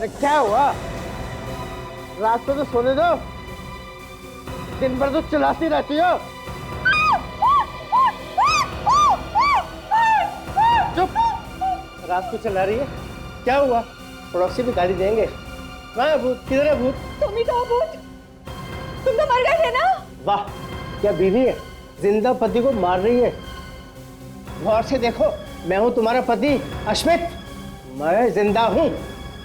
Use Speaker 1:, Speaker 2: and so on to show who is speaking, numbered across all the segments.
Speaker 1: क्या हुआ? रात को तो सोने दो, दिन भर तो चिल्लाती रहती हो। चुप, रात को चिल्ला रही है, क्या हुआ? पड़ोसी भी गाली देंगे। वहाँ भूत, किधर है भूत?
Speaker 2: तुम ही तो हो भूत, तुम तो मर गए थे ना।
Speaker 1: वाह, क्या बीवी है, जिंदा पति को मार रही है। गौर से देखो, मैं हूँ तुम्हारा पति अश्मित, मैं जिंदा हूँ।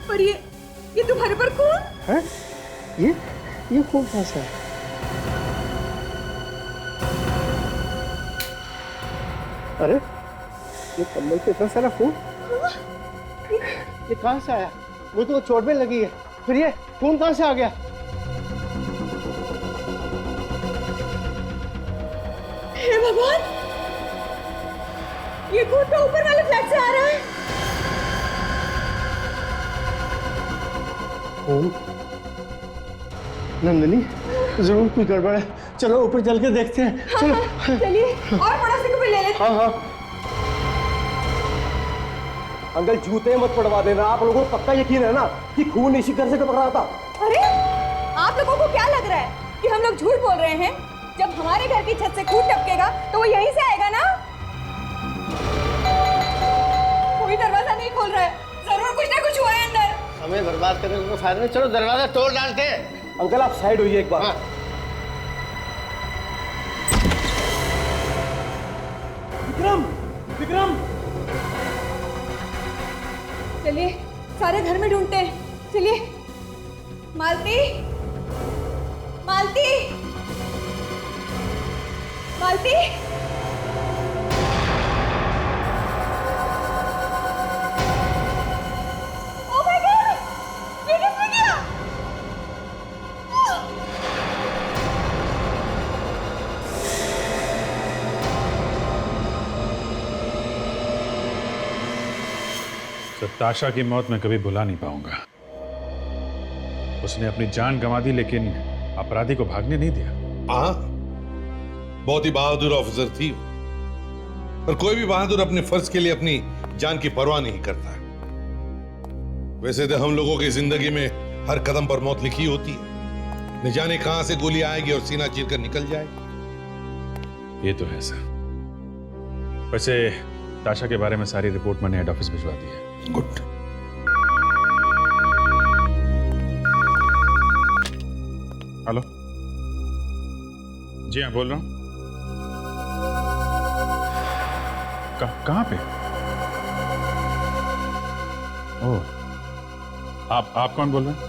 Speaker 2: पर ये तुम्हारे पर खून
Speaker 1: है? ये खून कैसा है? अरे ये कम्बल पे इतना सारा खून, ये कहाँ से आया? मुझे तो चोट भी लगी है, फिर ये खून कहाँ से आ गया?
Speaker 2: हे भगवान, ये खून तो ऊपर वाले फ्लैट से आ रहा है।
Speaker 1: नंदिनी, जरूर कोई गड़बड़ है, चलो ऊपर चल के देखते हैं। चलो
Speaker 2: चलिए, और पड़ोसी को भी ले लेते।
Speaker 1: हाँ हाँ।
Speaker 3: अंकल जूते मत पड़वा देना, आप लोगों को पक्का यकीन है ना कि खून इसी घर से टपक रहा था?
Speaker 2: अरे आप लोगों को क्या लग रहा है कि हम लोग झूठ बोल रहे हैं? जब हमारे घर की छत से खून टपकेगा तो वो यहीं से आएगा ना। कोई दरवाजा नहीं खोल रहा है, जरूर कुछ ना कुछ हुआ है अंदर।
Speaker 1: हमें बर्बाद करने को फायदा नहीं, चलो दरवाजा तोड़ डालते हैं।
Speaker 3: अंकल आप साइड होइए एक बार।
Speaker 1: हाँ।
Speaker 3: विक्रम, विक्रम,
Speaker 2: चलिए सारे घर में ढूंढते हैं। चलिए, मालती, मालती, मालती। ओह माय गॉड, ये किसने किया?
Speaker 4: ताशा की मौत मैं कभी भुला नहीं पाऊंगा। उसने अपनी जान गंवा दी लेकिन अपराधी को भागने नहीं दिया।
Speaker 5: हाँ, बहुत ही बहादुर ऑफिसर थी, पर कोई भी बहादुर अपने फर्ज के लिए अपनी जान की परवाह नहीं करता। वैसे तो हम लोगों की जिंदगी में हर कदम पर मौत लिखी होती है, न जाने कहां से गोली आएगी और सीना चीर कर निकल जाएगी।
Speaker 4: ये तो है सर। वैसे ताशा के बारे में सारी रिपोर्ट मैंने हेड ऑफिस भिजवा दी है।
Speaker 5: गुड।
Speaker 4: हेलो, जी हाँ बोल रहा हूँ। कहाँ पे? ओह, आप कौन बोल रहे हैं?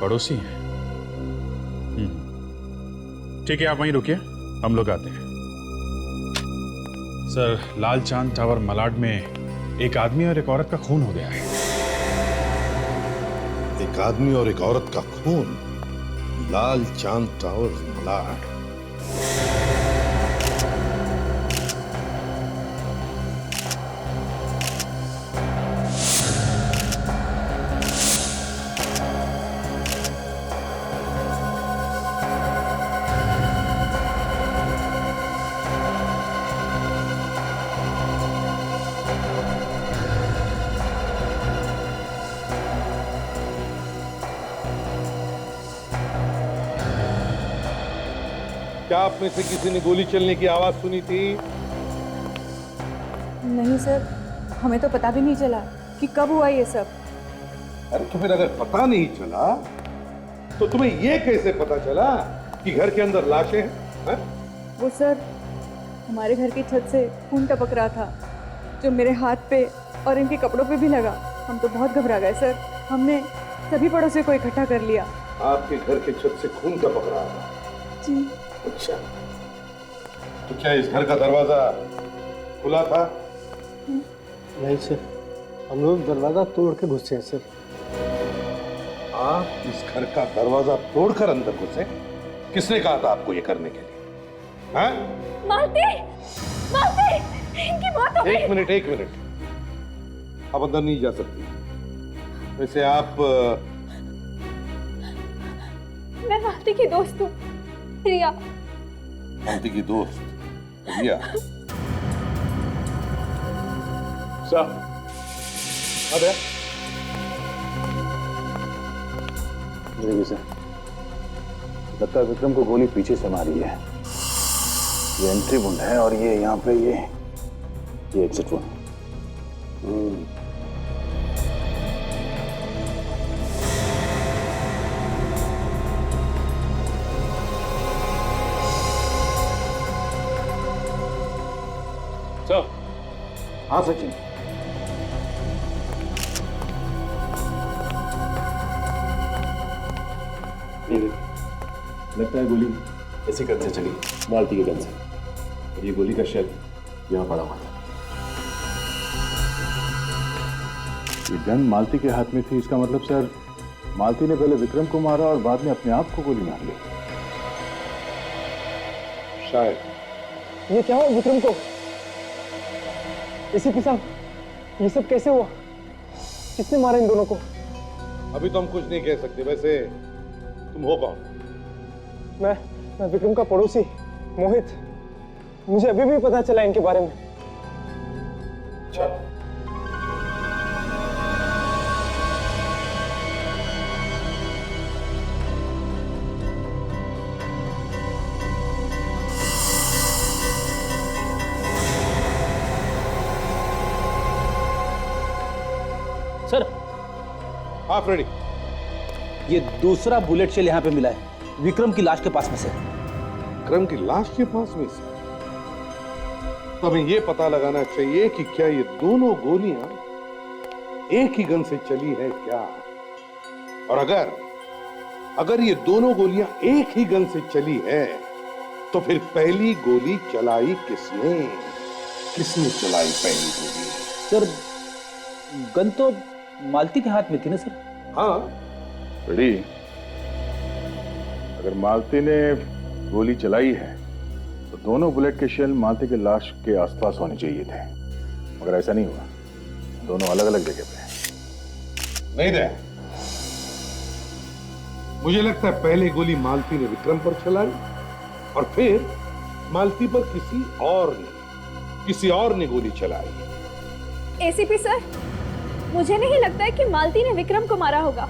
Speaker 4: पड़ोसी हैं? ठीक है, आप वहीं रुकिए, हम लोग आते हैं। सर, लाल चांद टावर मलाड में एक आदमी और एक औरत का खून हो गया है।
Speaker 5: एक आदमी और एक औरत का खून, लाल चांद टावर मलाड। क्या आप में से किसी ने गोली चलने की आवाज सुनी थी?
Speaker 2: नहीं सर, हमें तो पता भी नहीं चला कि कब हुआ ये सब।
Speaker 5: अरे तो फिर अगर पता नहीं चला तो तुम्हें ये कैसे पता चला कि घर के अंदर लाशें हैं?
Speaker 2: वो सर, हमारे घर की छत से खून टपक रहा था, जो मेरे हाथ पे और इनके कपड़ों पे भी लगा। हम तो बहुत घबरा गए सर। हमने सभी पड़ोसियों को इकट्ठा कर लिया।
Speaker 5: आपके घर के छत से खून टपक रहा था?
Speaker 2: जी।
Speaker 5: अच्छा, तो क्या इस घर का दरवाजा खुला था?
Speaker 1: नहीं सर, हम लोग दरवाजा तोड़ के घुसे हैं सर।
Speaker 5: आप इस घर का दरवाजा तोड़कर अंदर घुसे? किसने कहा था आपको ये करने के लिए? हाँ?
Speaker 2: मालती, मालती, इनकी मौत हो गई।
Speaker 5: एक मिनट, आप अंदर नहीं जा सकती। वैसे आप
Speaker 2: मैं मालती की दोस्त हूँ, प्रिया।
Speaker 5: मालती की दोस्त प्रिया?
Speaker 4: साहब,
Speaker 5: अबे
Speaker 6: देखिए सर, लगता है विक्रम को गोली पीछे से मारी है। ये एंट्री वुंड है और ये यहाँ पे ये एग्जिट वुंड।
Speaker 4: सर,
Speaker 6: हाँ सचिन,
Speaker 7: लगता है गोली ऐसी गन से चली, मालती के गन से। और ये गोली का शेल यहाँ पड़ा हुआ था।
Speaker 6: ये गन मालती के हाथ में थी, इसका मतलब सर मालती ने पहले विक्रम को मारा और बाद में अपने आप को गोली मार ली।
Speaker 3: शायद। ये क्या हुआ विक्रम को? एसीपी साहब, ये सब कैसे हुआ? किसने मारा इन दोनों को?
Speaker 5: अभी तो हम कुछ नहीं कह सकते। वैसे तुम हो कौन?
Speaker 3: मैं विक्रम का पड़ोसी मोहित। मुझे अभी भी पता चला इनके बारे में।
Speaker 5: अच्छा,
Speaker 8: सर,
Speaker 5: हाँ फ्रेडी।
Speaker 8: ये दूसरा बुलेट शेल यहाँ पे मिला है विक्रम की लाश के पास में से।
Speaker 5: विक्रम की लाश के पास में से? तो हमें यह पता लगाना चाहिए कि क्या ये दोनों गोलियां एक ही गन से चली है क्या? और अगर ये दोनों गोलियां एक ही गन से चली है तो फिर पहली गोली चलाई किसने? किसने चलाई पहली गोली?
Speaker 8: सर, गन तो मालती के हाथ में थी ना सर?
Speaker 5: हाँ,
Speaker 6: रेडी? अगर मालती ने गोली चलाई है तो दोनों बुलेट के शेल मालती के लाश के आसपास होने चाहिए थे, मगर ऐसा नहीं हुआ। दोनों अलग अलग जगह पे हैं।
Speaker 5: नहीं दे। मुझे लगता है पहले गोली मालती ने विक्रम पर चलाई और फिर मालती पर किसी और ने गोली चलाई।
Speaker 2: एसीपी सर, मुझे नहीं लगता है कि मालती ने विक्रम को मारा होगा।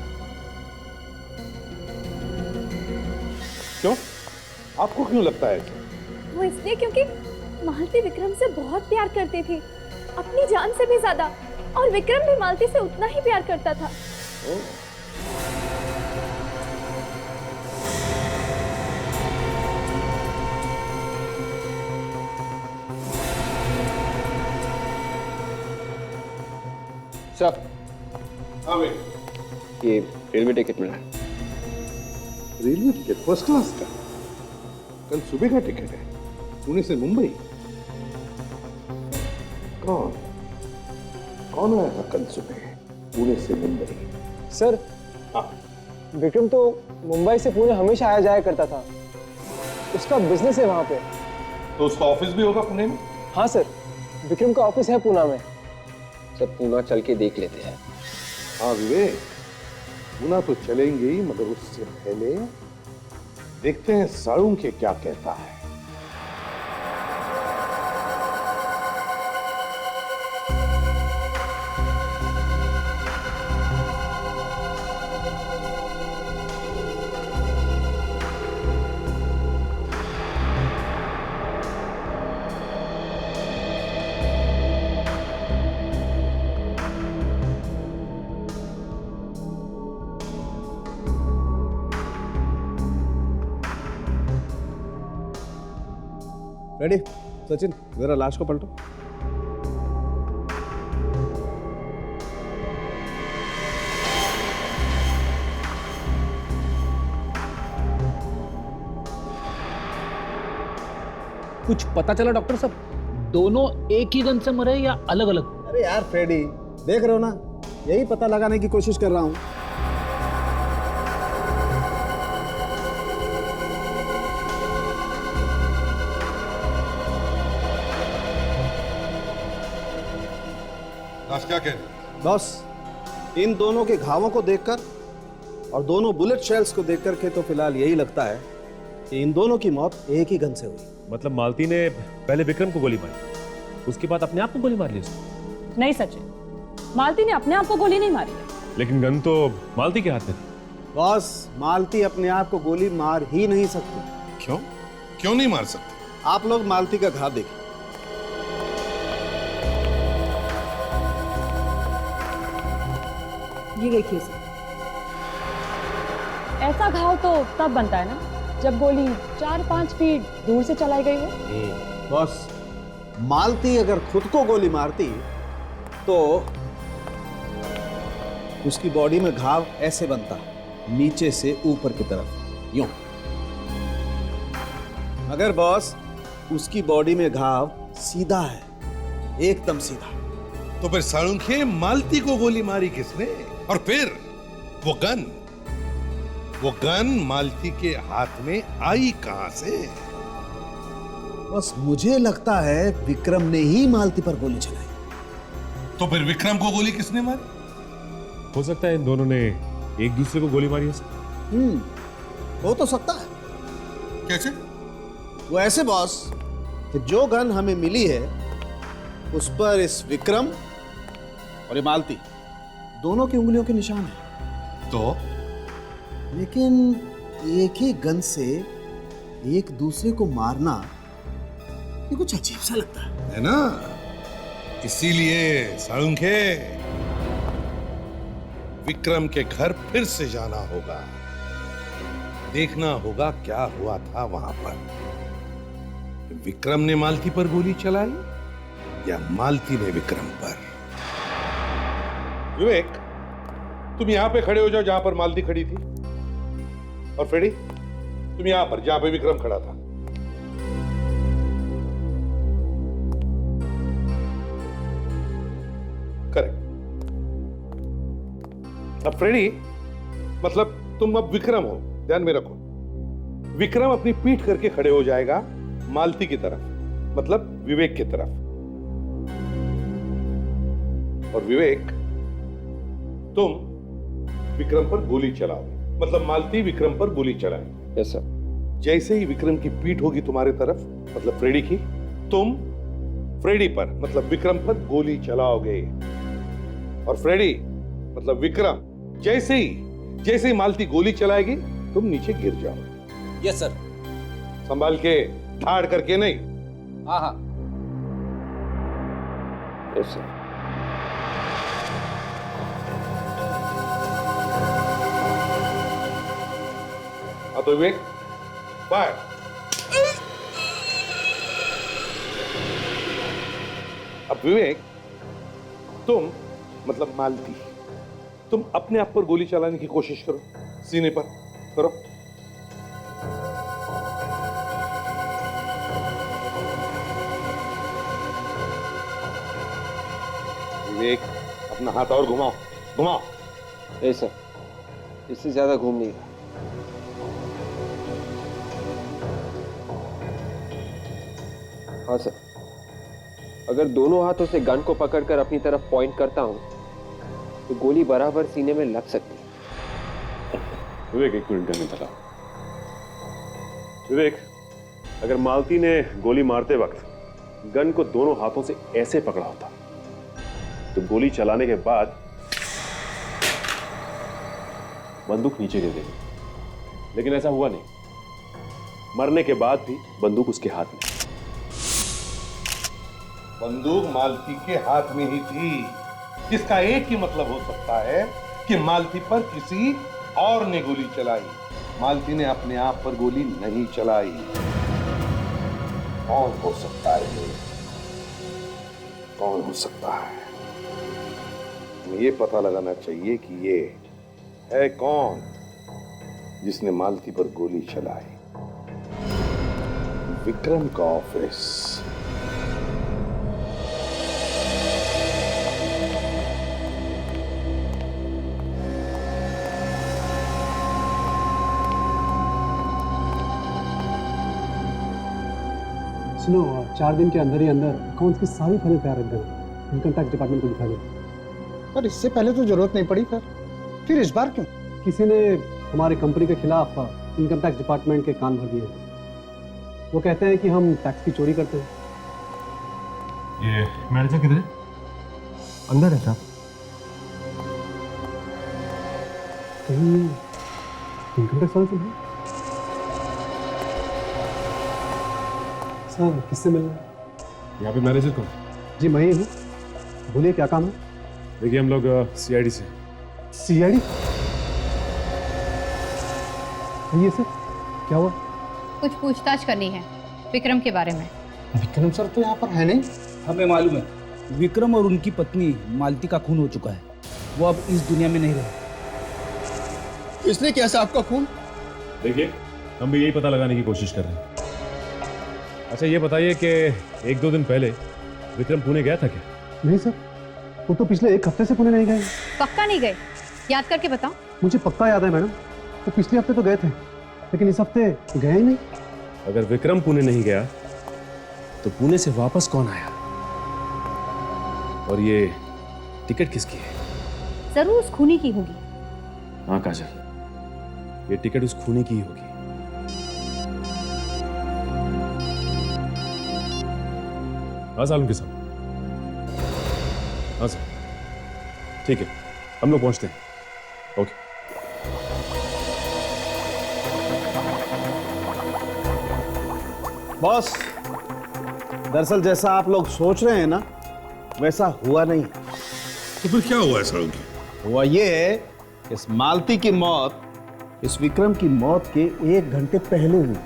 Speaker 5: क्यों? आपको क्यों लगता है ऐसा?
Speaker 2: वो इसलिए क्योंकि मालती विक्रम से बहुत प्यार करती थी, अपनी जान से भी ज्यादा, और विक्रम भी मालती से उतना ही प्यार करता था।
Speaker 3: सर,
Speaker 5: हाँ भाई,
Speaker 3: ये रेलवे टिकट मिला।
Speaker 5: रेलवे टिकट फर्स्ट क्लास का? कल सुबह का टिकट है, पुणे से मुंबई। कौन आया था कल सुबह पुणे से मुंबई?
Speaker 3: सर,
Speaker 5: हाँ,
Speaker 3: विक्रम तो मुंबई से पुणे हमेशा आया जाया करता था। उसका बिजनेस है वहां पे।
Speaker 5: तो उसका ऑफिस भी होगा पुणे में?
Speaker 3: हाँ सर, विक्रम का ऑफिस है पूना में।
Speaker 9: सब पूना चल के देख लेते हैं।
Speaker 5: हाँ विवेक, पुणे तो चलेंगे ही, मगर उससे पहले देखते हैं साळुंखे क्या कहता है।
Speaker 1: रेडी? सचिन, जरा लाश को पलटो।
Speaker 8: कुछ पता चला डॉक्टर साहब, दोनों एक ही गन से मरे या अलग अलग?
Speaker 1: अरे यार फ्रेडी, देख रहे हो ना, यही पता लगाने की कोशिश कर रहा हूं।
Speaker 5: क्या कह रहे?
Speaker 1: बॉस, इन दोनों के घावों को देखकर और दोनों बुलेट शेल्स को देखकर के तो फिलहाल यही लगता है कि इन दोनों की मौत एक ही गन से हुई।
Speaker 7: मतलब मालती ने पहले विक्रम को गोली मारी, उसके बाद अपने आप को गोली मार ली उसने?
Speaker 10: नहीं सचिन, मालती ने अपने आप को गोली नहीं मारी है।
Speaker 4: लेकिन गन तो मालती के हाथ में थी।
Speaker 1: बॉस, मालती अपने आप को गोली मार ही नहीं सकती।
Speaker 5: क्यों? क्यों नहीं मार सकते?
Speaker 1: आप लोग मालती का घाव देखिए।
Speaker 10: ये देखिए सर, ऐसा घाव तो तब बनता है ना जब गोली 4-5 फीट दूर से चलाई गई हो।
Speaker 1: बॉस, मालती अगर खुद को गोली मारती तो उसकी बॉडी में घाव ऐसे बनता, नीचे से ऊपर की तरफ, यूं। मगर बॉस, उसकी बॉडी में घाव सीधा है, एकदम सीधा।
Speaker 5: तो फिर साळुंखे, मालती को गोली मारी किसने? और फिर वो गन मालती के हाथ में आई कहां से?
Speaker 1: बस मुझे लगता है विक्रम ने ही मालती पर गोली चलाई।
Speaker 5: तो फिर विक्रम को गोली किसने मारी?
Speaker 4: हो सकता है इन दोनों ने एक दूसरे को गोली मारी है।
Speaker 1: हो तो सकता है।
Speaker 5: कैसे?
Speaker 1: वो ऐसे बॉस कि जो गन हमें मिली है उस पर इस विक्रम और ये मालती दोनों की उंगलियों के निशान है।
Speaker 5: तो
Speaker 1: लेकिन एक ही गन से एक दूसरे को मारना ये कुछ अजीब सा लगता
Speaker 5: है ना? इसीलिए साळुंखे, विक्रम के घर फिर से जाना होगा, देखना होगा क्या हुआ था वहां पर। विक्रम ने मालती पर गोली चलाई या मालती ने विक्रम पर? विवेक, तुम यहां पे खड़े हो जाओ जहां पर मालती खड़ी थी, और फ्रेडी तुम यहां पर जहां पे विक्रम खड़ा था। करेक्ट। अब फ्रेडी, मतलब तुम अब विक्रम हो, ध्यान में रखो। विक्रम अपनी पीठ करके खड़े हो जाएगा मालती की तरफ, मतलब विवेक की तरफ। और विवेक, तुम विक्रम पर गोली चलाओ, मतलब मालती विक्रम पर गोली चलाए।
Speaker 9: Yes sir.
Speaker 5: जैसे ही विक्रम की पीठ होगी तुम्हारे तरफ, मतलब फ्रेडी की, तुम फ्रेडी पर, मतलब विक्रम पर गोली चलाओगे। और फ्रेडी, मतलब विक्रम, जैसे ही मालती गोली चलाएगी तुम नीचे गिर जाओ।
Speaker 8: Yes sir.
Speaker 5: संभाल के, ठाड़ करके नहीं।
Speaker 8: हाँ हाँ।
Speaker 9: Yes sir.
Speaker 5: तो विवेक, फायर। अब विवेक, तुम, मतलब मालती, तुम अपने आप पर गोली चलाने की कोशिश करो, सीने पर करो। विवेक, अपना हाथ और घुमाओ, घुमाओ।
Speaker 9: नहीं सर, इससे ज्यादा घूम नहीं रहा। हाँ सर, अगर दोनों हाथों से गन को पकड़कर अपनी तरफ पॉइंट करता हूं तो गोली बराबर सीने में लग सकती है।
Speaker 7: विवेक, एक मिनट गन निकाला। विवेक, अगर मालती ने गोली मारते वक्त गन को दोनों हाथों से ऐसे पकड़ा होता तो गोली चलाने के बाद बंदूक नीचे गिर गई, लेकिन ऐसा हुआ नहीं। मरने के बाद भी बंदूक उसके हाथ में।
Speaker 5: बंदूक मालती के हाथ में ही थी, इसका एक ही मतलब हो सकता है कि मालती पर किसी और ने गोली चलाई, मालती ने अपने आप पर गोली नहीं चलाई। कौन हो सकता है? कौन हो सकता है? हमें ये पता लगाना चाहिए कि ये है कौन जिसने मालती पर गोली चलाई। विक्रम का ऑफिस।
Speaker 11: सुनो, 4 दिन के अंदर ही अंदर अकाउंट्स की सारी फाइलें तैयार रख देना, इनकम टैक्स डिपार्टमेंट को दिखा देना।
Speaker 1: पर इससे पहले तो जरूरत नहीं पड़ी, फिर इस बार क्यों?
Speaker 11: किसी ने हमारी कंपनी के खिलाफ इनकम टैक्स डिपार्टमेंट के कान भर दिए। वो कहते हैं कि हम टैक्स की चोरी करते हैं।
Speaker 4: ये मैनेजर किधर है?
Speaker 1: अंदर है साहब।
Speaker 11: कहीं इनकम टैक्स वाले तो नहीं? सर किससे मिलना है?
Speaker 7: यहाँ पे मैनेजर कौन?
Speaker 11: जी मैं ही हूँ, बोलिए क्या काम है?
Speaker 7: देखिए हम लोग CID से।
Speaker 11: CID? ये सर क्या हुआ?
Speaker 12: कुछ पूछताछ करनी है विक्रम के बारे में।
Speaker 11: विक्रम सर तो यहाँ पर है नहीं।
Speaker 8: हमें मालूम है विक्रम और उनकी पत्नी मालती का खून हो चुका है, वो अब इस दुनिया में नहीं रहे।
Speaker 1: इसने किया साहब का खून?
Speaker 7: देखिए हम भी यही पता लगाने की कोशिश कर रहे हैं। अच्छा ये बताइए कि 1-2 दिन पहले विक्रम पुणे गया था क्या?
Speaker 11: नहीं सर, वो तो पिछले 1 हफ्ते से पुणे नहीं गए।
Speaker 12: पक्का नहीं गए? याद करके बताओ।
Speaker 11: मुझे पक्का याद है मैडम, तो पिछले हफ्ते तो गए थे, लेकिन इस हफ्ते गए ही नहीं।
Speaker 7: अगर विक्रम पुणे नहीं गया तो पुणे से वापस कौन आया? और ये टिकट किसकी है?
Speaker 12: जरूर उस खूनी की होगी।
Speaker 7: हाँ काजल, ये टिकट उस खूनी की ही होगी। हाँ सालम के साथ। हाँ सर ठीक है, हम लोग पहुंचते हैं। ओके।
Speaker 1: बॉस, दरअसल जैसा आप लोग सोच रहे हैं ना, वैसा हुआ नहीं।
Speaker 5: तो फिर क्या हुआ ऐसा?
Speaker 1: हुआ ये है कि इस मालती की मौत इस विक्रम की मौत के 1 घंटे पहले हुई।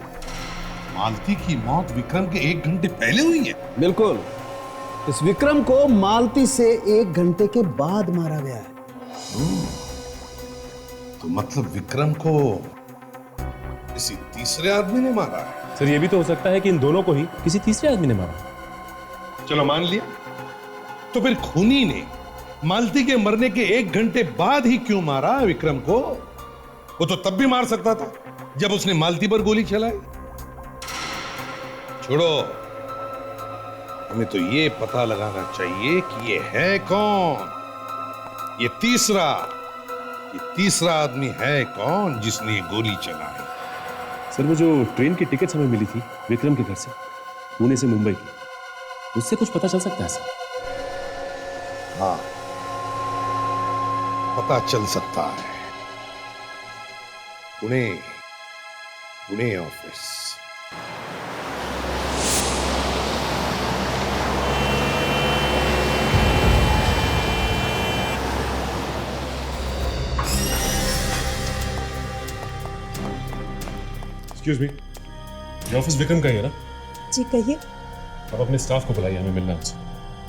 Speaker 5: मालती की मौत विक्रम के 1 घंटे पहले हुई है?
Speaker 1: बिल्कुल। इस विक्रम को मालती से 1 घंटे के बाद मारा गया है।
Speaker 5: तो मतलब विक्रम को किसी तीसरे आदमी ने मारा है?
Speaker 7: सर ये भी तो हो सकता है कि इन दोनों को ही किसी तीसरे आदमी ने मारा।
Speaker 5: चलो मान लिया, तो फिर खूनी ने मालती के मरने के 1 घंटे बाद ही क्यों मारा विक्रम को? वो तो तब भी मार सकता था जब उसने मालती पर गोली चलाई। छोड़ो, हमें तो ये पता लगाना चाहिए कि ये है कौन। ये तीसरा आदमी है कौन जिसने ये गोली चलाई।
Speaker 7: सर वो जो ट्रेन की टिकट्स हमें मिली थी विक्रम के घर से पुणे से मुंबई की, उससे कुछ पता चल सकता है सर?
Speaker 5: हाँ पता चल सकता है। पुणे ऑफिस।
Speaker 7: एक्सक्यूज मी, ये ऑफिस विक्रम का ही है ना?
Speaker 13: जी कहिए।
Speaker 7: आप अपने स्टाफ को बुलाइए, हमें मिलना है उनसे।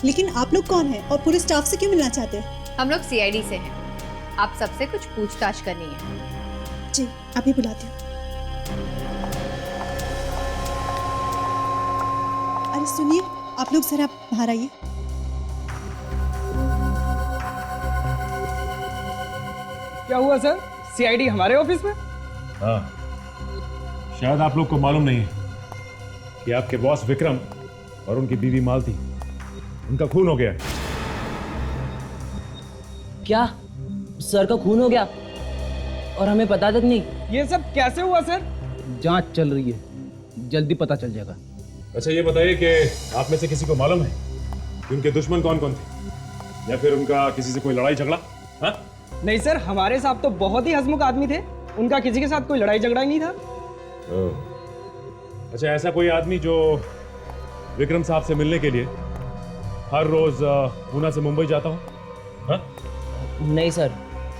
Speaker 13: लेकिन आप लोग कौन हैं और पूरे स्टाफ से क्यों मिलना चाहते हैं?
Speaker 12: हम लोग CID से हैं, आप सबसे कुछ पूछताछ करनी है।
Speaker 13: जी अभी बुलाती हूँ। अरे सुनिए, आप लोग जरा बाहर आइए।
Speaker 8: क्या हुआ सर? CID हमारे ऑफिस में?
Speaker 7: हाँ, शायद आप लोग को मालूम नहीं है कि आपके बॉस विक्रम और उनकी बीवी मालती, उनका खून हो गया।
Speaker 14: क्या सर का खून हो गया और हमें पता तक नहीं?
Speaker 8: ये सब कैसे हुआ सर? जांच चल रही है, जल्दी पता चल जाएगा।
Speaker 7: अच्छा ये बताइए कि आप में से किसी को मालूम है कि उनके दुश्मन कौन कौन थे, या फिर उनका किसी से कोई लड़ाई झगड़ा? हाँ?
Speaker 8: नहीं सर, हमारे साहब तो बहुत ही हंसमुख आदमी थे, उनका किसी के साथ कोई लड़ाई झगड़ा ही नहीं था।
Speaker 7: अच्छा ऐसा कोई आदमी जो विक्रम साहब से मिलने के लिए हर रोज पूना से मुंबई जाता हो? हाँ?
Speaker 14: नहीं सर,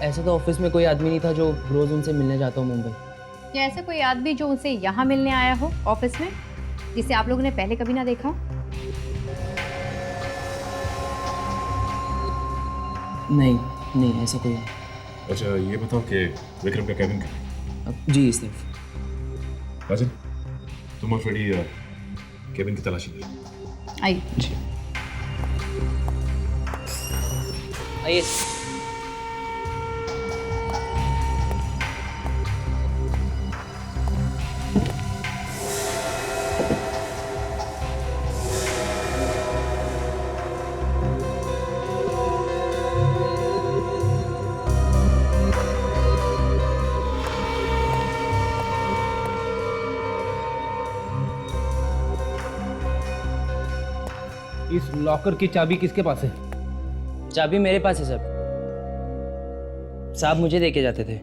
Speaker 14: ऐसा तो ऑफिस में कोई आदमी नहीं था जो रोज उनसे मिलने जाता हो मुंबई।
Speaker 12: या ऐसा कोई आदमी जो उनसे यहाँ मिलने आया हो ऑफिस में, जिसे आप लोगों ने पहले कभी ना देखा?
Speaker 14: नहीं ऐसा कोई नहीं।
Speaker 7: अच्छा ये बताओ कि विक्रम का कैबिन कहाँ है?
Speaker 14: जी इस तरफ।
Speaker 7: राजन तुम और फ्रेडी केबिन की तलाशी लो।
Speaker 12: आइए।
Speaker 14: आइए।
Speaker 8: इस लॉकर की चाबी किसके पास है?
Speaker 14: चाबी मेरे पास है सर, साहब मुझे देके जाते थे।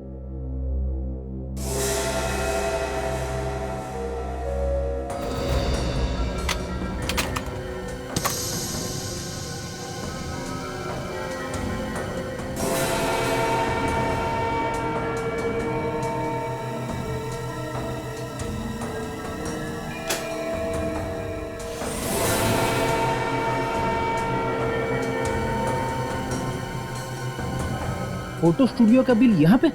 Speaker 8: फोटो स्टूडियो का बिल यहाँ पे?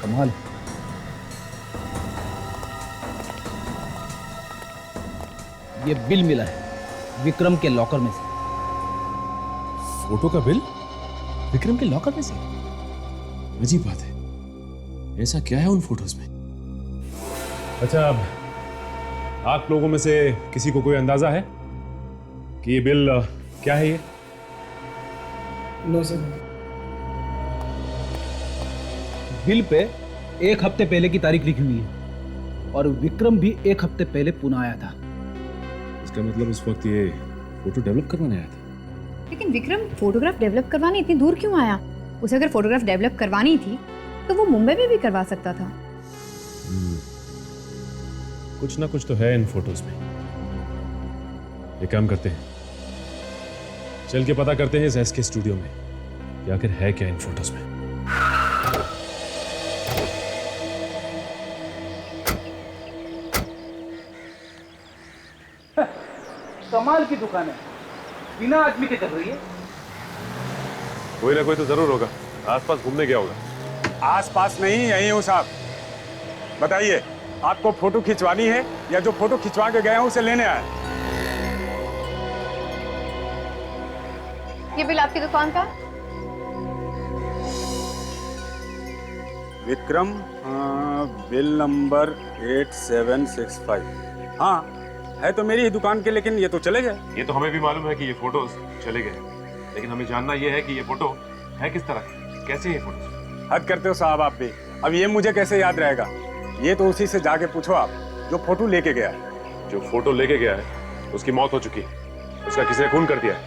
Speaker 8: कमाल। ये बिल मिला है विक्रम के लॉकर में से।
Speaker 4: फोटो का बिल विक्रम के लॉकर में से? अजीब बात है, ऐसा क्या है उन फोटोज में? अच्छा, अब आप लोगों में से किसी को कोई अंदाजा है कि ये बिल क्या है? ये
Speaker 8: नो सर। बिल पे 1 हफ्ते पहले की तारीख लिखी हुई है और विक्रम भी 1 हफ्ते पहले पुणे आया था।
Speaker 4: इसका मतलब उस वक्त ये फोटो डेवलप करवाने आया था।
Speaker 12: लेकिन विक्रम फोटोग्राफ डेवलप करवाने इतनी दूर क्यों आया? उसे अगर फोटोग्राफ डेवलप करवानी थी तो वो मुंबई में भी करवा सकता था।
Speaker 4: कुछ ना कुछ तो है इन फोटोज में। एक काम करते हैं, चल के पता करते हैं इस एसके स्टूडियो में कि आखिर है क्या इन फोटोज में।
Speaker 8: कमाल की दुकान है, बिना आदमी के चल रही है।
Speaker 7: कोई ना कोई तो जरूर होगा, आसपास घूमने गया होगा।
Speaker 15: आसपास नहीं, यहीं हूँ साहब। बताइए, आपको फोटो खिंचवानी है या जो फोटो खिंचवा के गया हूँ उसे लेने आया?
Speaker 12: ये बिल आपकी दुकान का?
Speaker 15: Vikram, bill number 8765। हाँ, है तो मेरी ही दुकान के, लेकिन ये तो चले गए।
Speaker 7: ये तो हमें भी मालूम है कि ये फोटोज चले गए, लेकिन हमें जानना ये है कि ये फोटो है किस तरह की, कैसे ये फोटो?
Speaker 15: हद करते हो साहब आप भी। अब ये मुझे कैसे याद रहेगा? ये तो उसी से जाके पूछो आप जो फोटो लेके गया है।
Speaker 7: जो फोटो लेके गया है उसकी मौत हो चुकी है, उसका किसी ने खून कर दिया है।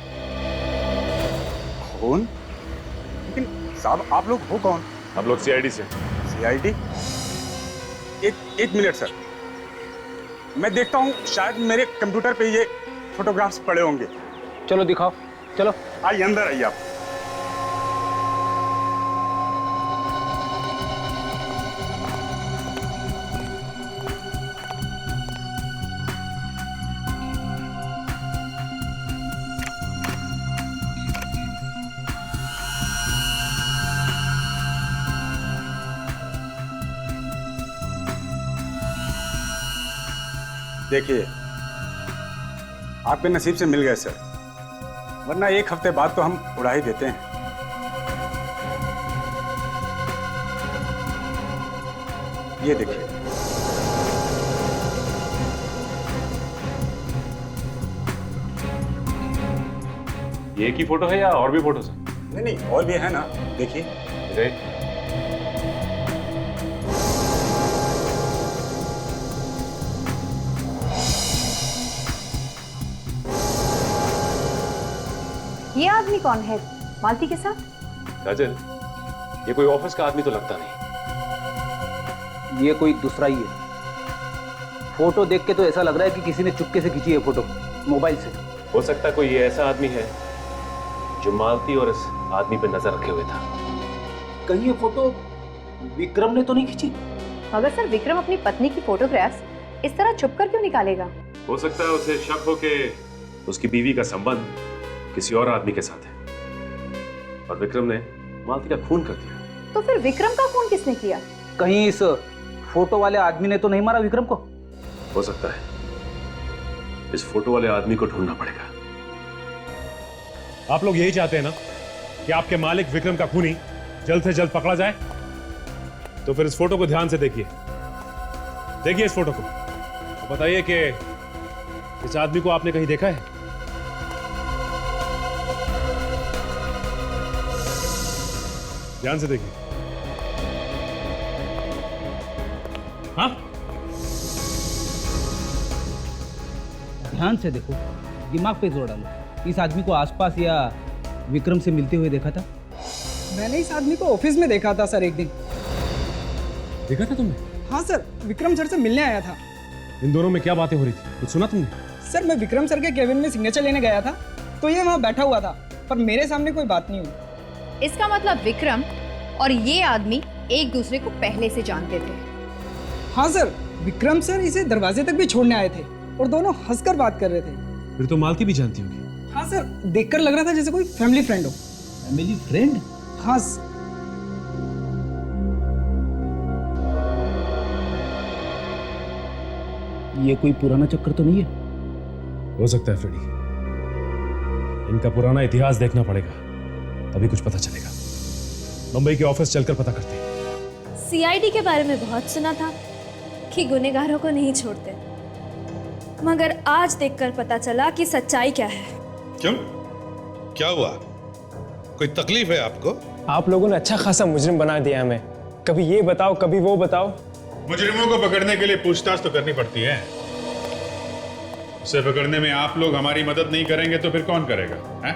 Speaker 15: खून? लेकिन साहब आप लोग हो कौन?
Speaker 7: हम लोग सीआईडी से।
Speaker 15: सीआईडी? एक मिनट सर, मैं देखता हूँ, शायद मेरे कंप्यूटर पे ये फोटोग्राफ्स पड़े होंगे।
Speaker 8: चलो दिखाओ, चलो।
Speaker 15: आइए अंदर आइए आप। देखिए, आपके नसीब से मिल गए सर, वरना 1 हफ्ते बाद तो हम उड़ा ही देते हैं। ये देखिए।
Speaker 7: ये एक ही फोटो है या और भी फोटोज हैं?
Speaker 15: नहीं, और भी है ना, देखिए।
Speaker 12: ये आदमी कौन है मालती के साथ?
Speaker 7: काजल, ये कोई ऑफिस का आदमी तो लगता नहीं।
Speaker 8: ये कोई दूसरा ही है। फोटो देख के तो ऐसा लग रहा है कि किसी ने चुपके से खींची है फोटो, मोबाइल से।
Speaker 7: हो सकता है कोई ये ऐसा आदमी है जो मालती और इस आदमी पे नजर रखे हुए था।
Speaker 8: कहीं ये फोटो विक्रम ने तो नहीं खींची?
Speaker 12: मगर सर, विक्रम अपनी पत्नी की फोटोग्राफ्स इस तरह छुपकर क्यों निकालेगा?
Speaker 7: हो सकता है उसे शक हो कि उसकी बीवी का संबंध किसी और आदमी के साथ है और विक्रम ने मालती का खून कर दिया।
Speaker 12: तो फिर विक्रम का खून किसने किया?
Speaker 8: कहीं इस फोटो वाले आदमी ने तो नहीं मारा विक्रम को?
Speaker 7: हो सकता है। इस फोटो वाले आदमी को ढूंढना पड़ेगा।
Speaker 4: आप लोग यही चाहते हैं ना कि आपके मालिक विक्रम का खूनी जल्द से जल्द पकड़ा जाए? तो फिर इस फोटो को ध्यान से देखिए। देखिए इस फोटो को, तो बताइए कि इस आदमी को आपने कहीं देखा है? ध्यान से देखिए। हाँ,
Speaker 8: ध्यान से देखो, दिमाग पे जोर डालो। इस आदमी को आसपास या विक्रम से मिलते हुए देखा था?
Speaker 16: मैंने इस आदमी को ऑफिस में देखा था सर, एक दिन।
Speaker 4: देखा था तुमने?
Speaker 16: हाँ सर, विक्रम सर से मिलने आया था।
Speaker 4: इन दोनों में क्या बातें हो रही थी, कुछ सुना तुमने?
Speaker 16: सर, मैं विक्रम सर के केबिन में सिग्नेचर लेने गया था, तो ये वहाँ बैठा हुआ था, पर मेरे सामने कोई बात नहीं हुई।
Speaker 12: इसका मतलब विक्रम और ये आदमी एक दूसरे को पहले से जानते थे।
Speaker 16: हाँ सर, विक्रम सर इसे दरवाजे तक भी छोड़ने आए थे और दोनों हंसकर बात कर रहे थे।
Speaker 4: फिर तो मालती भी जानती होगी।
Speaker 16: हाँ सर, देखकर लग रहा था जैसे कोई फैमिली फ्रेंड हो।
Speaker 8: फैमिली फ्रेंड खास। ये कोई पुराना चक्कर तो नहीं है?
Speaker 4: हो सकता है फ्रेडी, इनका पुराना इतिहास देखना पड़ेगा, तभी कुछ पता चलेगा। मुंबई के ऑफिस चलकर पता करते हैं।
Speaker 17: सीआईडी के बारे में बहुत सुना था कि गुनहगारों को नहीं छोड़ते, मगर आज देखकर पता चला कि सच्चाई क्या है।
Speaker 5: क्यों, क्या हुआ? कोई तकलीफ है आपको?
Speaker 18: आप लोगों ने अच्छा खासा मुजरिम बना दिया हमें, कभी ये बताओ कभी वो बताओ।
Speaker 6: मुजरिमों को पकड़ने के लिए पूछताछ तो करनी पड़ती है। उसे पकड़ने में आप लोग हमारी मदद नहीं करेंगे तो फिर कौन करेगा? हैं?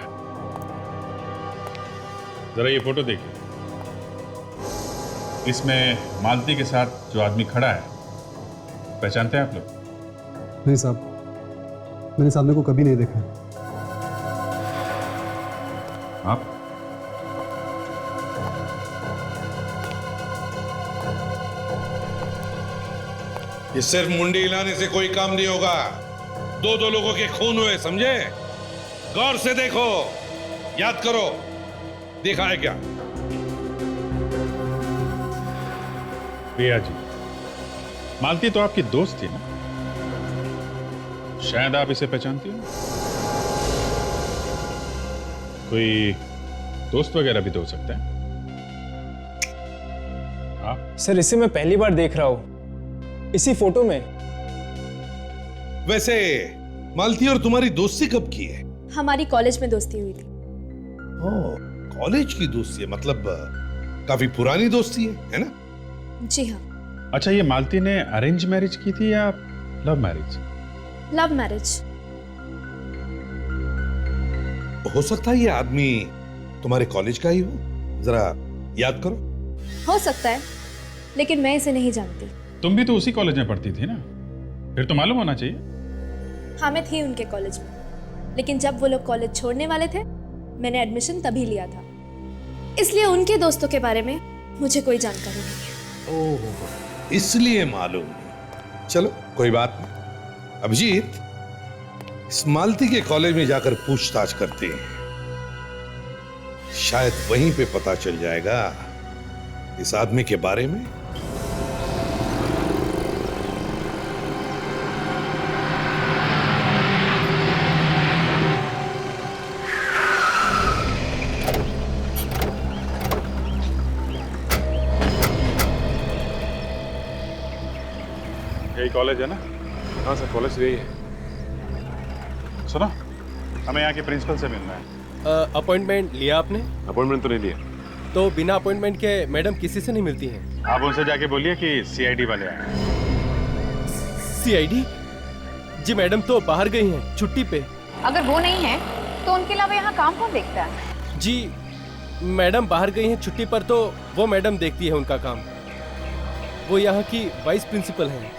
Speaker 6: जरा ये फोटो देखिए, इसमें मालती के साथ जो आदमी खड़ा है, पहचानते हैं आप लोग?
Speaker 11: नहीं साहब, मैंने इस आदमी को कभी नहीं देखा।
Speaker 6: आप?
Speaker 5: ये सिर्फ मुंडी हिलाने से कोई काम नहीं होगा। दो दो लोगों के खून हुए, समझे? गौर से देखो, याद करो, देखा है क्या?
Speaker 6: प्रिया जी, मालती तो आपकी दोस्त थी ना, शायद आप इसे पहचानती हो। कोई दोस्त वगैरह भी तो हो सकता है। आप?
Speaker 18: सर इसे मैं पहली बार देख रहा हूं, इसी फोटो में।
Speaker 5: वैसे मालती और तुम्हारी दोस्ती कब की है?
Speaker 17: हमारी कॉलेज में दोस्ती हुई थी।
Speaker 5: कॉलेज की दोस्ती है, मतलब काफी पुरानी दोस्ती है ना?
Speaker 17: जी हाँ।
Speaker 6: अच्छा, ये मालती ने अरेंज मैरिज की थी या लव मैरिज?
Speaker 17: Love marriage.
Speaker 5: हो सकता है ये आदमी तुम्हारे कॉलेज का ही हो, जरा याद करो।
Speaker 17: हो सकता है, लेकिन मैं इसे नहीं जानती।
Speaker 6: तुम भी तो उसी कॉलेज में पढ़ती थी ना, फिर तो मालूम होना चाहिए।
Speaker 17: हाँ, मैं थी उनके कॉलेज में, लेकिन जब वो लोग कॉलेज छोड़ने वाले थे, मैंने एडमिशन तभी लिया था, इसलिए उनके दोस्तों के बारे में मुझे कोई जानकारी नहीं है।
Speaker 5: ओह, इसलिए मालूम नहीं। चलो कोई बात नहीं। अभिजीत, इस मालती के कॉलेज में जाकर पूछताछ करते हैं, शायद वहीं पे पता चल जाएगा इस आदमी के बारे में।
Speaker 6: यही कॉलेज है ना?
Speaker 7: हाँ सर, कॉलेज यही है।
Speaker 6: सुनो, हमें यहाँ के प्रिंसिपल से मिलना है।
Speaker 3: अपॉइंटमेंट लिया आपने?
Speaker 7: अपॉइंटमेंट तो नहीं लिया।
Speaker 3: तो बिना अपॉइंटमेंट के मैडम किसी से नहीं मिलती हैं?
Speaker 6: आप उनसे जाके बोलिए कि सीआईडी वाले आए।
Speaker 3: सीआईडी? जी मैडम तो बाहर गई हैं, छुट्टी पे।
Speaker 12: अगर वो नहीं है तो उनके अलावा यहाँ काम कौन देखता है?
Speaker 3: जी मैडम बाहर गई हैं छुट्टी पर, तो वो मैडम देखती है उनका काम। वो यहाँ की वाइस प्रिंसिपल हैं।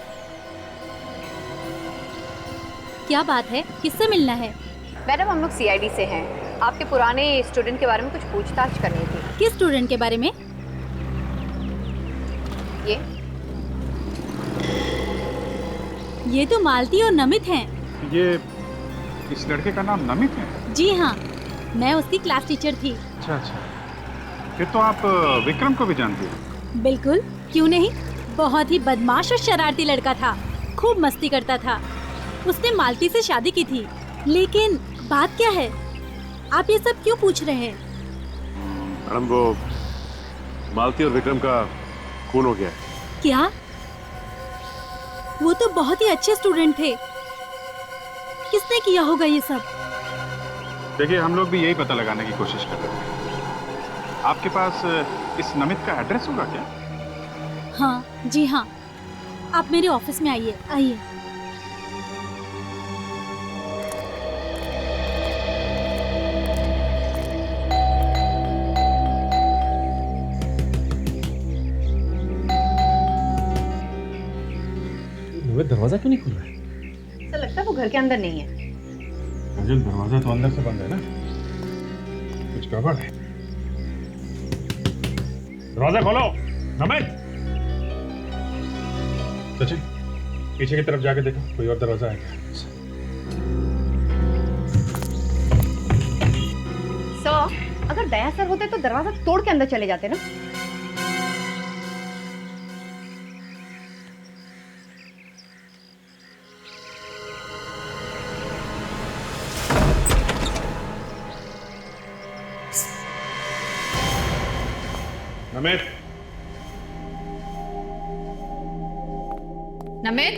Speaker 19: क्या बात है, किससे मिलना है?
Speaker 12: मैडम, हम लोग सीआईडी से हैं। आपके पुराने स्टूडेंट के बारे में कुछ पूछताछ करनी थी।
Speaker 19: किस स्टूडेंट के बारे में? ये तो मालती और नमित हैं।
Speaker 6: ये इस लड़के का नाम नमित है?
Speaker 19: जी हाँ, मैं उसकी क्लास टीचर थी।
Speaker 6: अच्छा अच्छा, फिर तो आप विक्रम को भी जानती हो?
Speaker 19: बिल्कुल, क्यों नहीं। बहुत ही बदमाश और शरारती लड़का था, खूब मस्ती करता था। उसने मालती से शादी की थी। लेकिन बात क्या है, आप ये सब क्यों पूछ रहे हैं?
Speaker 7: मैडम, वो मालती और विक्रम का खून हो गया है।
Speaker 19: क्या? वो तो बहुत ही अच्छे स्टूडेंट थे। किसने किया होगा ये सब?
Speaker 6: देखिए, हम लोग भी यही पता लगाने की कोशिश कर रहे हैं। आपके पास इस नमित का एड्रेस होगा क्या?
Speaker 19: हाँ जी हाँ, आप मेरे ऑफिस में आइए। आइए।
Speaker 4: दरवाजा क्यों नहीं खुल रहा है?
Speaker 12: ऐसा लगता है वो घर के अंदर नहीं है।
Speaker 6: अजल, दरवाजा तो अंदर से बंद है ना, कुछ गड़बड़ है। दरवाजा खोलो नमित। सचिन, पीछे की तरफ जाके देखो, कोई और दरवाजा है क्या?
Speaker 12: सर, अगर दया सर होते तो दरवाजा तोड़ के अंदर चले जाते ना।
Speaker 5: नमित,
Speaker 12: नमित,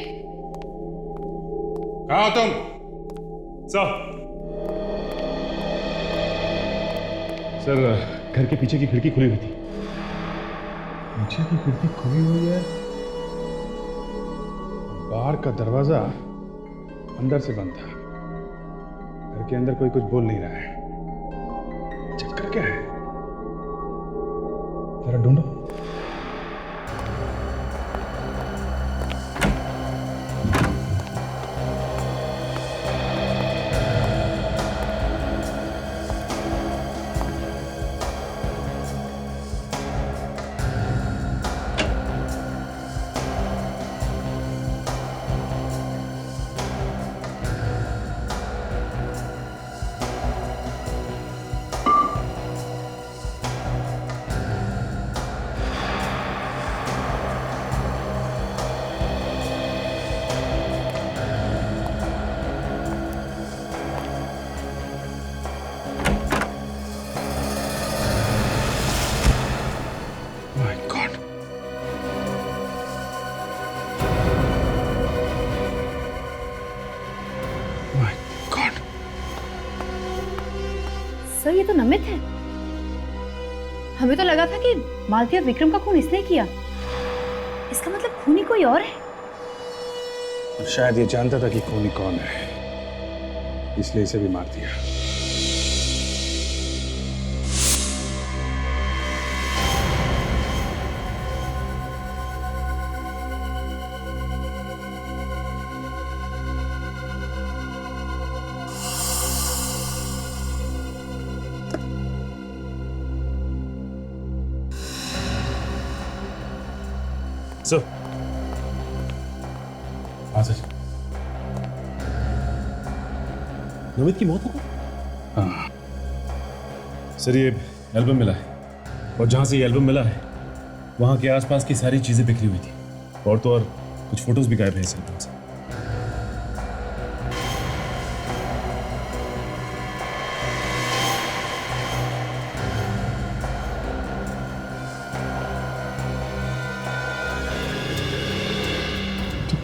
Speaker 5: कहाँ हो तुम?
Speaker 4: सर, घर के पीछे की खिड़की खुली हुई थी।
Speaker 6: पीछे की खिड़की खुली हुई है, बाहर का दरवाजा अंदर से बंद था। घर के अंदर कोई कुछ बोल नहीं रहा है। चक्कर क्या है? जरा ढूंढो।
Speaker 12: सर ये तो नमित है। हमें तो लगा था कि मालती और विक्रम का खून इसने किया। इसका मतलब खूनी कोई और है।
Speaker 6: और शायद ये जानता था कि खूनी कौन है, इसलिए इसे भी मार दिया।
Speaker 4: सर, हाँ सर, नमित की मौत हो गई?
Speaker 6: हाँ
Speaker 4: सर, ये एल्बम मिला है और जहाँ से ये एल्बम मिला है वहाँ के आसपास की सारी चीजें बिखरी हुई थी और तो और कुछ फोटोज भी गायब हैं इस एल्बम से।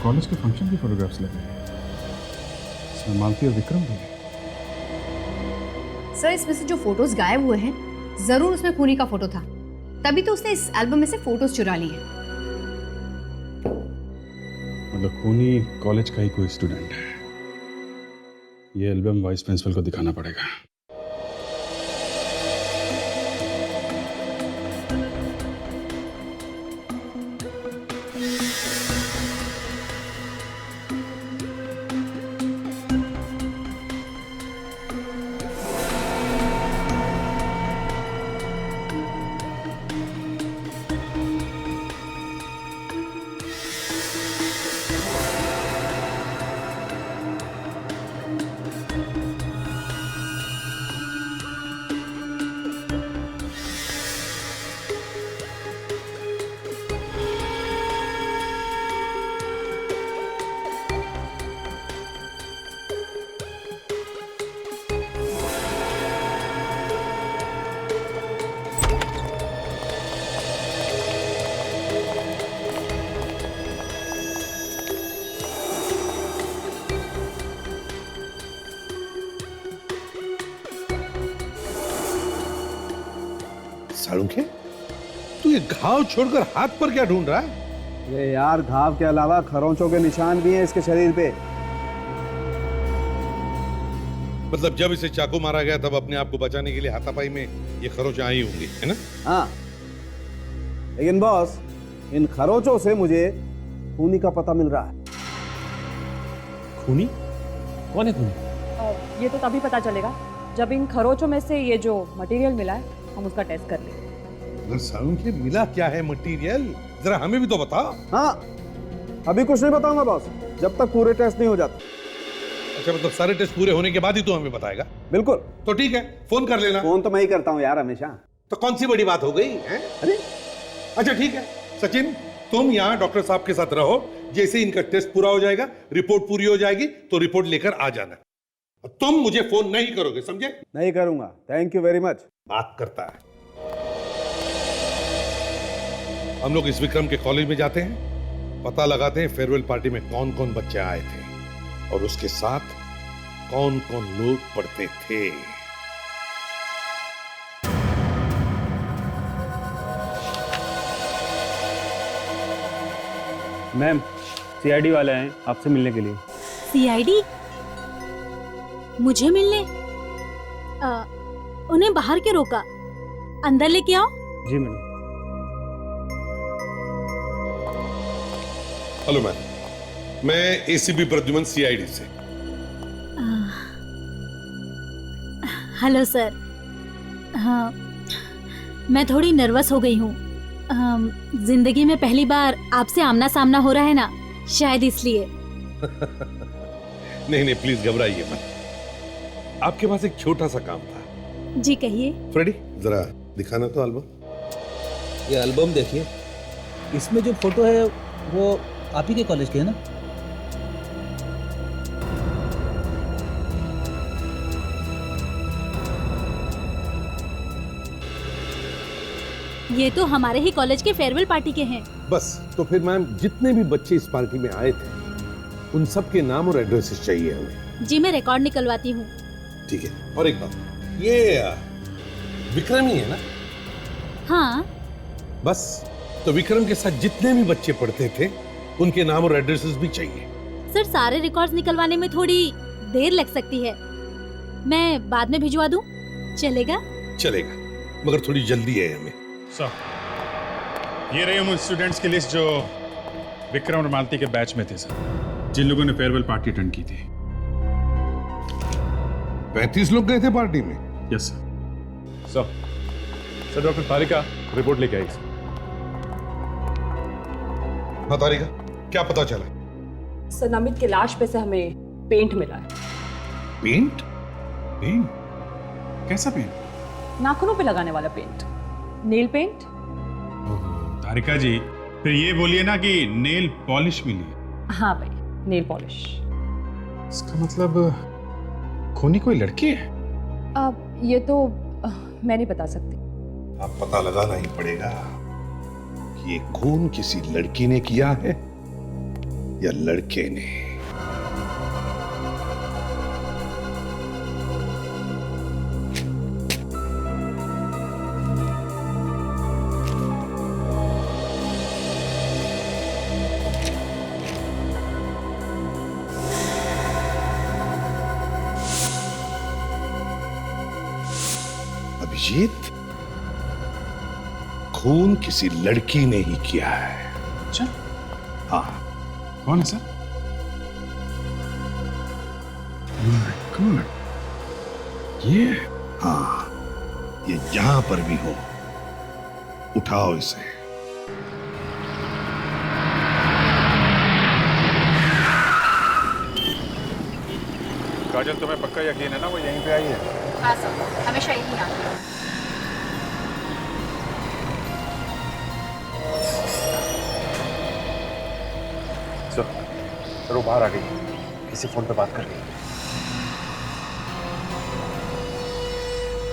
Speaker 6: कॉलेज के फंक्शन की फोटोग्राफ्स लगे हैं, इसमें मालती और विक्रम भी हैं।
Speaker 12: सर इसमें से जो फोटोज गायब हुए हैं जरूर उसमें खूनी का फोटो था, तभी तो उसने इस एल्बम में से फोटोज चुरा लिए।
Speaker 6: मतलब खूनी कॉलेज का ही कोई स्टूडेंट है। ये एल्बम वाइस प्रिंसिपल को दिखाना पड़ेगा।
Speaker 5: सालुंखे, तू ये घाव छोड़कर हाथ पर क्या ढूंढ रहा है?
Speaker 11: अरे यार, घाव के अलावा खरोंचों के निशान भी हैं इसके शरीर पे।
Speaker 5: मतलब जब इसे चाकू मारा गया तब अपने आप को बचाने के लिए हाथापाई में ये खरोंच आई होंगी, है ना?
Speaker 11: हाँ, लेकिन बॉस, इन खरोंचों से मुझे खूनी का पता मिल रहा है।
Speaker 4: खूनी? कौन है खूनी?
Speaker 10: ये तो तभी पता चलेगा जब इन खरोचों में से ये जो मटेरियल मिला है हम उसका टेस्ट कर लें।
Speaker 5: सालुंखे, मिला क्या है मटेरियल? जरा हमें भी तो बता।
Speaker 11: हाँ, अभी कुछ नहीं बताऊंगा बॉस, जब तक पूरे टेस्ट नहीं हो जाते।
Speaker 5: अच्छा, मतलब सारे टेस्ट पूरे होने के बाद ही तू हमें बताएगा?
Speaker 11: बिल्कुल।
Speaker 5: तो ठीक है, फोन कर लेना।
Speaker 11: फोन तो मैं ही करता हूँ यार हमेशा।
Speaker 5: तो कौन सी बड़ी बात हो गई है?
Speaker 11: अरे
Speaker 5: अच्छा ठीक है सचिन, तुम यहाँ डॉक्टर साहब के साथ रहो। जैसे इनका टेस्ट पूरा हो जाएगा, रिपोर्ट पूरी हो जाएगी तो रिपोर्ट लेकर आ जाना। तुम मुझे फोन नहीं करोगे, समझे?
Speaker 11: नहीं करूंगा। Thank you very much.
Speaker 5: बात करता है। हम लोग इस विक्रम के कॉलेज में जाते हैं, पता लगाते हैं फेयरवेल पार्टी में कौन कौन बच्चे आए थे और उसके साथ कौन कौन लोग पढ़ते थे।
Speaker 15: मैम, सीआईडी वाले हैं आपसे मिलने के लिए।
Speaker 19: सीआईडी? मुझे मिलने? उन्हें बाहर क्यों रोका? अंदर लेके आओ।
Speaker 15: जी मैडम।
Speaker 5: हेलो मैम, मैं एसीपी प्रद्युमन सीआईडी से।
Speaker 19: Hello sir. हाँ, मैं थोड़ी नर्वस हो गई हूँ। जिंदगी में पहली बार आपसे आमना सामना हो रहा है ना, शायद इसलिए।
Speaker 5: नहीं नहीं, प्लीज घबराइए मत। आपके पास एक छोटा सा काम था।
Speaker 19: जी कहिए।
Speaker 5: फ्रेडी, जरा दिखाना तो एल्बम।
Speaker 8: ये एल्बम देखिए, इसमें जो फोटो है वो आप ही के कॉलेज के है ना?
Speaker 19: ये तो हमारे ही कॉलेज के फेयरवेल पार्टी के हैं।
Speaker 5: बस, तो फिर मैम जितने भी बच्चे इस पार्टी में आए थे उन सब के नाम और एड्रेसेस चाहिए हमें।
Speaker 19: जी मैं रिकॉर्ड निकलवाती हूँ।
Speaker 5: ठीक है। और एक बात, ये विक्रम ही है ना?
Speaker 19: हाँ।
Speaker 5: बस, तो विक्रम के साथ जितने भी बच्चे पढ़ते थे उनके नाम और एड्रेसेस भी चाहिए।
Speaker 19: सर, सारे रिकॉर्ड्स निकलवाने में थोड़ी देर लग सकती है, मैं बाद में भिजवा दूं? चलेगा?
Speaker 5: चलेगा, मगर थोड़ी जल्दी है हमें।
Speaker 15: ये रही उन स्टूडेंट्स की लिस्ट जो विक्रम और मालती के बैच में थे सर, जिन लोगों ने फेयरवेल पार्टी अटेंड की थी।
Speaker 5: 35 लोग गए थे पार्टी में?
Speaker 15: Yes sir. सर डॉक्टर तारिका रिपोर्ट लेके आई।
Speaker 5: हाँ तारिका, क्या पता चला?
Speaker 10: सर, नमित के लाश पे से हमें पेंट मिला है।
Speaker 5: पेंट?
Speaker 15: पेंट? कैसा पेंट?
Speaker 10: नाखूनों पे लगाने वाला पेंट, नेल पेंट।
Speaker 15: तारिका जी, फिर ये बोलिए ना कि नेल पॉलिश मिली।
Speaker 10: हाँ भाई, नेल पॉलिश।
Speaker 15: इसका मतलब खूनी कोई लड़की है?
Speaker 10: अब ये तो मैं नहीं बता सकती।
Speaker 5: अब पता लगाना ही पड़ेगा कि ये खून किसी लड़की ने किया है या लड़के ने। अभिजीत, खून किसी लड़की ने ही किया है।
Speaker 15: अच्छा?
Speaker 5: हाँ।
Speaker 15: कौन है सर? ये?
Speaker 5: हाँ, ये जहां पर भी हो, उठाओ इसे।
Speaker 6: काजल, तुम्हें पक्का यकीन है ना वो यहीं पे आई है?
Speaker 12: हाँ सर, हमेशा यही आती है।
Speaker 6: सर, वो बाहर आ गई, किसी फोन पे बात कर रही है।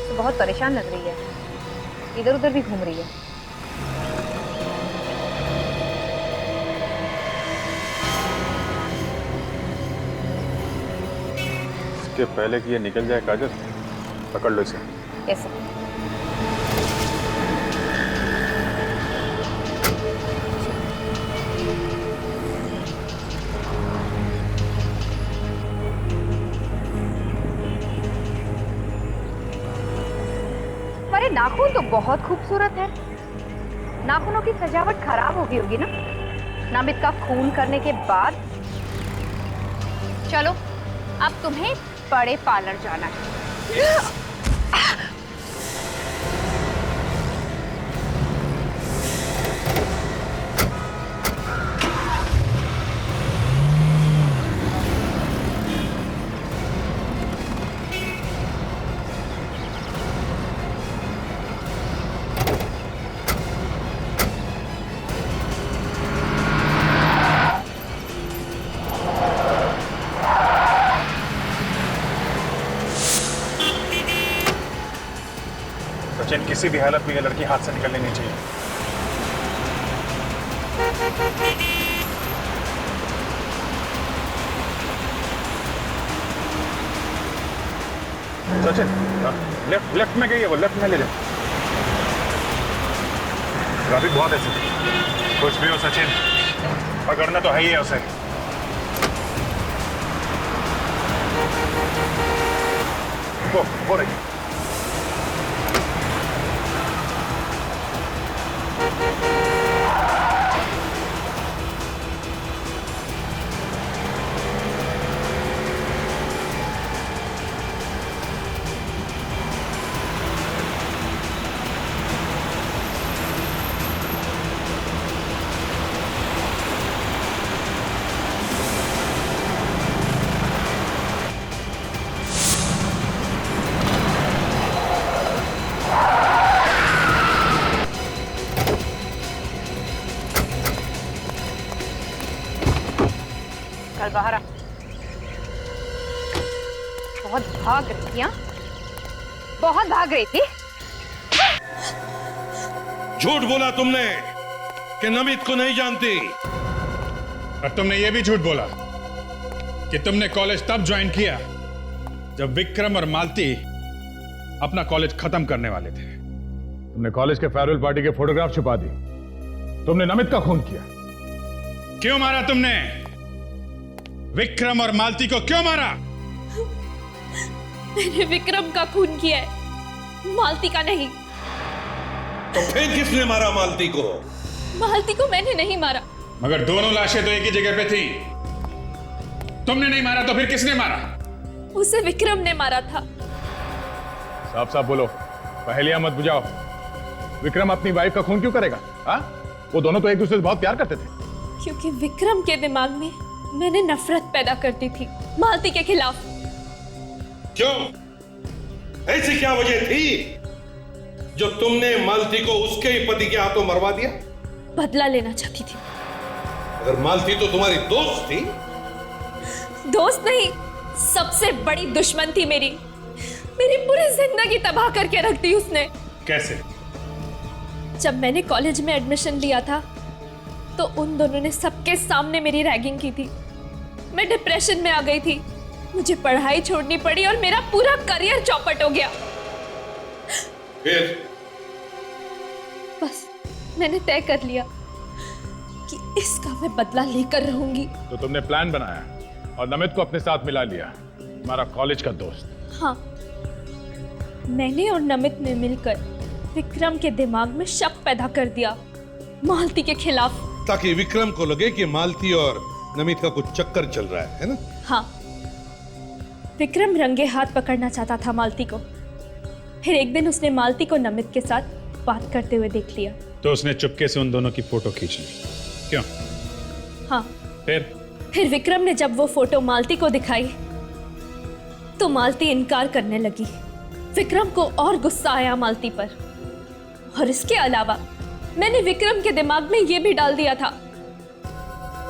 Speaker 12: तो बहुत परेशान लग रही है, इधर उधर भी घूम रही है।
Speaker 6: इसके पहले कि ये निकल जाए काजल, पकड़ लो इसे।
Speaker 12: कैसे? तुम्हारे नाखून तो बहुत खूबसूरत है। नाखूनों की सजावट खराब हो गई होगी ना, नामित का खून करने के बाद। चलो, अब तुम्हें बड़े पार्लर जाना है।
Speaker 15: सचिन, किसी भी हालत में ये लड़की हाथ से निकलनी नहीं चाहिए। सचिन, लेफ्ट में गई है वो, लेफ्ट में ले जाओ। ट्रैफिक बहुत है सचिन। कुछ भी हो सचिन, पकड़ना तो है ही है उसे। वो रही।
Speaker 12: कल बाहर आ। बहुत भाग रही थी, हाँ? बहुत भाग रही थी।
Speaker 5: झूठ बोला तुमने कि नमित को नहीं जानती।
Speaker 15: और तुमने ये भी झूठ बोला कि तुमने कॉलेज तब ज्वाइन किया जब विक्रम और मालती अपना कॉलेज खत्म करने वाले थे।
Speaker 6: तुमने कॉलेज के फेयरवेल पार्टी के फोटोग्राफ छुपा दी। तुमने नमित का खून किया।
Speaker 15: क्यों मारा तुमने? विक्रम और मालती को क्यों मारा?
Speaker 17: मैंने विक्रम का खून किया है, मालती का नहीं।
Speaker 5: तो फिर किसने मारा मालती को?
Speaker 17: मालती को मैंने नहीं मारा।
Speaker 15: मगर दोनों लाशें तो एक ही जगह पे थी। तुमने नहीं मारा तो फिर किसने मारा?
Speaker 17: उसे विक्रम ने मारा था।
Speaker 6: साफ साफ बोलो, पहेलियां मत बुझाओ। विक्रम अपनी वाइफ का खून क्यों करेगा? हाँ, वो दोनों तो एक दूसरे से बहुत प्यार करते थे।
Speaker 17: क्योंकि विक्रम के दिमाग में मैंने नफरत पैदा कर दी थी मालती के खिलाफ।
Speaker 5: क्यों? ऐसी क्या वजह थी जो तुमने मालती को उसके ही पति के हाथों मरवा दिया?
Speaker 17: बदला लेना चाहती थी।
Speaker 5: अगर मालती तो तुम्हारी दोस्त थी।
Speaker 17: दोस्त नहीं, सबसे बड़ी दुश्मन थी मेरी। मेरी पूरी जिंदगी तबाह करके रख दी उसने।
Speaker 15: कैसे?
Speaker 17: जब मैंने कॉलेज में एडमिशन लिया था तो उन दोनों ने सबके सामने मेरी रैगिंग की थी। मैं डिप्रेशन में आ गई थी, मुझे पढ़ाई छोड़नी पड़ी और मेरा पूरा करियर चौपट हो गया।
Speaker 5: फिर?
Speaker 17: बस मैंने तय कर लिया कि इसका मैं बदला लेकर रहूंगी।
Speaker 6: तो तुमने प्लान बनाया और नमित को अपने साथ मिला लिया, हमारा कॉलेज का दोस्त।
Speaker 17: हाँ, मैंने और नमित ने मिलकर विक्रम के दिमाग में शक पैदा कर दिया मालती के खिलाफ,
Speaker 5: ताकि विक्रम को लगे कि मालती और नमित का कुछ चक्कर चल रहा है ना?
Speaker 17: हाँ, विक्रम रंगे हाथ पकड़ना चाहता था मालती को। फिर एक दिन उसने मालती को नमित के साथ बात करते हुए देख लिया।
Speaker 15: तो उसने चुपके से उन दोनों की फोटो खींच ली। क्यों?
Speaker 17: हाँ।
Speaker 15: फिर
Speaker 17: विक्रम ने जब वो फोटो मालती को दिखाई तो मालती इनकार करने लगी। विक्रम को और गुस्सा आया मालती पर। और इसके अलावा मैंने विक्रम के दिमाग में ये भी डाल दिया था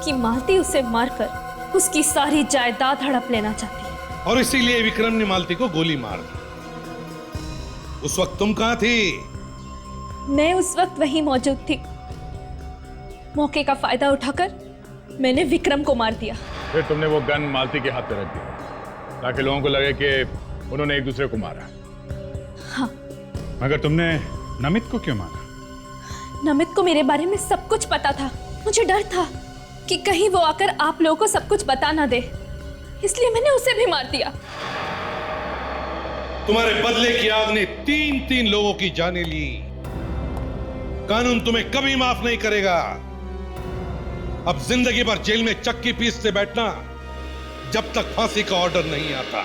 Speaker 17: कि मालती उसे मारकर उसकी सारी जायदाद हड़प लेना चाहती है।
Speaker 5: और इसीलिए विक्रम ने मालती को गोली मार दी। उस वक्त तुम कहां थी?
Speaker 17: मैं उस वक्त वहीं मौजूद थी। मौके का फायदा उठाकर मैंने विक्रम को मार दिया।
Speaker 6: फिर तुमने वो गन मालती के हाथ पे रख दिया ताकि लोगों को लगे कि उन्होंने एक दूसरे को मारा।
Speaker 17: हाँ।
Speaker 15: मगर तुमने नमित को क्यों मारा?
Speaker 17: नमित को मेरे बारे में सब कुछ पता था। मुझे डर था कि कहीं वो आकर आप लोगों को सब कुछ बता ना दे, इसलिए मैंने उसे भी मार दिया।
Speaker 5: तुम्हारे बदले की आग ने 3-3 लोगों की जानें ली। कानून तुम्हें कभी माफ नहीं करेगा। अब जिंदगी भर जेल में चक्की पीसते बैठना जब तक फांसी का ऑर्डर नहीं आता।